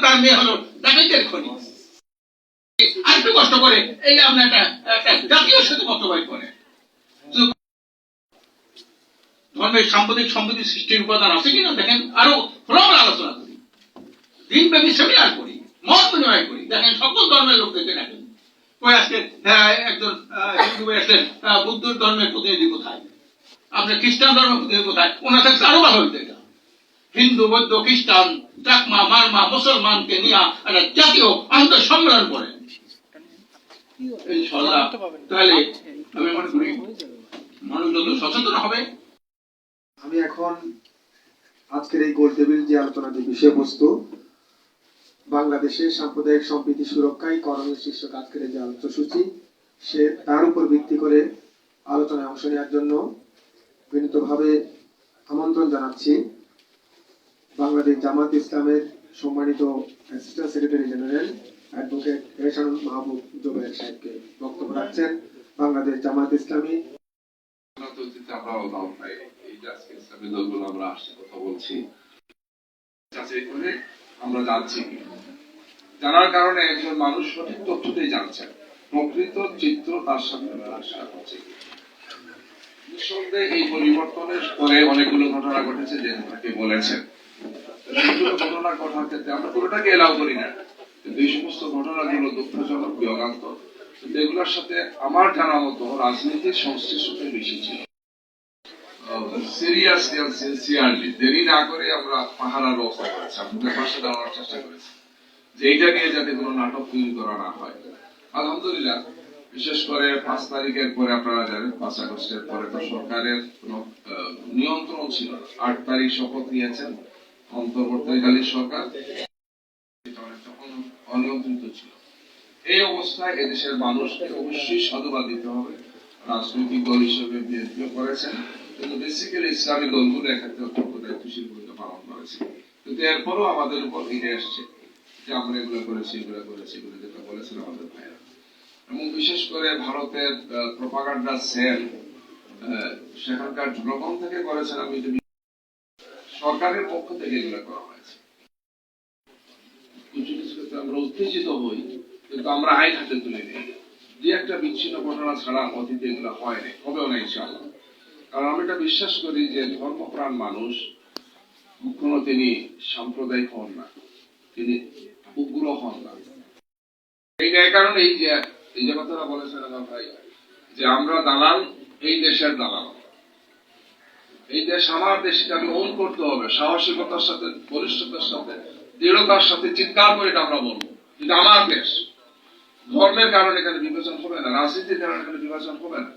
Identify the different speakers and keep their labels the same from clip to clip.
Speaker 1: তার মেয়ে হলো ডাকাইতের খনি। আর একটু কষ্ট করে এই আপনার একটা জাতীয় সাথে মতবাদ করে ধর্মের সাম্প্রদায়িক সম্পত্তি সৃষ্টির উপাদান আছে কিনা দেখেন। আরো খোলামেলা আলোচনা করি, দিনব্যাপী সেমিনার করি, মত বিনিময় করি, দেখেন সকল ধর্মের লোকদেরকে দেখেন। ওই আজকে একজন হিন্দু আসলেন, বুদ্ধ ধর্মের প্রতিনিধি কোথায়, আপনার খ্রিস্টান ধর্মের প্রতিনিধি কোথায়, ওনার কাছে আরো ভালো হইতে এটা হিন্দু বৌদ্ধ খ্রিস্টান চাকমা মারমা মুসলমানকে নিয়ে একটা জাতীয় আন্তঃ সম্মেলন করেন। তাহলে আমি মনে করি মানুষ যত সচেতন হবে।
Speaker 2: আমি এখন আজকের এই গোল টেবিল যে আলোচনা যে বিষয়বস্তু বাংলাদেশের সাম্প্রদায়িক সম্প্রীতি সুরক্ষায় করণীয় শীর্ষক আজকের যে আলোচনাসূচি, সে তার উপর ভিত্তি করে আলোচনায় অংশ নেওয়ার জন্য বিনীতভাবে আমন্ত্রণ জানাচ্ছি বাংলাদেশ জামাত ইসলামের সম্মানিত assistant secretary general advocate Ehsanul Mahbub Zubayer সাহেবকে। বক্তব্য রাখছেন বাংলাদেশ জামাত ইসলামী।
Speaker 3: আমরা জানছি জানার কারণে একজন মানুষ সঠিক তথ্যটাই জানছেন, প্রকৃত চিত্র তার সামনে হচ্ছে। নিঃসন্দেহে এই পরিবর্তনের পরে অনেকগুলো ঘটনা ঘটেছে যে তাকে বলেছেন, সেইগুলো ঘটনা ঘটার ক্ষেত্রে আমরা কোনোটাকে এলাও করি না, কিন্তু এই সমস্ত ঘটনাগুলো দুঃখজনক বিয়োগান্ত, কিন্তু এগুলোর সাথে আমার জানা মতো রাজনীতির সংশ্লিষ্টতা বেশি ছিল। সিরিয়াসলি আর সিনসিয়ারলি দেরি না করে আমরা পাহারার ব্যবস্থা করেছি, আপনাদের পাশে দাঁড়ানোর চেষ্টা করেছি যে এইটা নিয়ে যাতে কোনো নাটক তৈরি করা না হয়। আলহামদুলিল্লাহ, বিশেষ করে ৫ তারিখের পরে আপনারা জানেন ৫ আগস্টের পরে তো সরকারের কোনো নিয়ন্ত্রণ ছিল না। ৮ তারিখ শপথ নিয়েছেন অন্তর্বর্তীকালীন সরকার, অনেকটা অনিয়ন্ত্রিত ছিল। এই অবস্থায় এদেশের মানুষকে অবশ্যই সাধুবাদ দিতে হবে। রাজনৈতিক দল হিসেবে বিএনপিও করেছেন, কিন্তু বেসিক্যালি ইসলামী দলগুলো এক্ষেত্রে অত্যন্ত দায়িত্বশীল ভূমিকা পালন করেছে। কিন্তু এরপরও আমাদের উপর ফিরে আসছে যে আমরা এগুলো করেছি এগুলো করেছি এগুলো, যেটা বলেছেন আমাদের ভাইয়েরা। এবং বিশেষ করে ভারতের প্রপাগান্ডা সেল সেখানকার জনগণ থেকে করেছেন, আমি সরকারের পক্ষ থেকে এগুলো করা হয়েছে। কিছু কিছু ক্ষেত্রে আমরা উত্তেজিত হই, কিন্তু আমরা আইন হাতে তুলে নিই। যে একটা বিচ্ছিন্ন ঘটনা ছাড়া অতীতে এগুলো হয়নি, হবেও না ইনশাআল্লাহ। কারণ আমি এটা বিশ্বাস করি যে ধর্মপ্রাণ মানুষ কখনো তিনি সাম্প্রদায়িক হন না, তিনি উগ্র হন না। এই কারণে এই যে কথাটা বলেছেন আমার ভাই, যে আমরা দালাল, এই দেশের দালাল, এই দেশ আমার দেশকে আমি ওন করতে হবে, সাহসিকতার সাথে, বলিষ্ঠতার সাথে, দৃঢ়তার সাথে চিৎকার করে এটা আমরা বলবো এটা আমার দেশ। ধর্মের কারণে এখানে বিভাজন হবে না, রাজনীতির কারণে এখানে বিভাজন হবে না।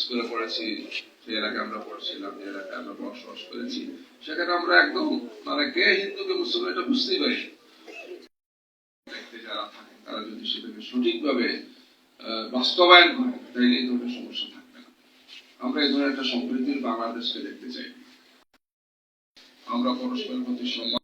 Speaker 3: স্কুলে পড়েছি, যে এলাকায় আমরা পড়ছিলাম, যে এলাকায় আমরা বসবাস করেছি, সেখানে আমরা একদম মানে কে হিন্দু কে মুসলমান এটা বুঝতেই পারি। যারা থাকে তারা যদি সেটাকে সঠিকভাবে বাস্তবায়ন করে, তাইলে এই ধরনের সমস্যা থাকবে না। আমরা এই ধরনের একটা সম্প্রীতির বাংলাদেশকে দেখতে চাই। আমরা পরস্পরের প্রতি সম্মান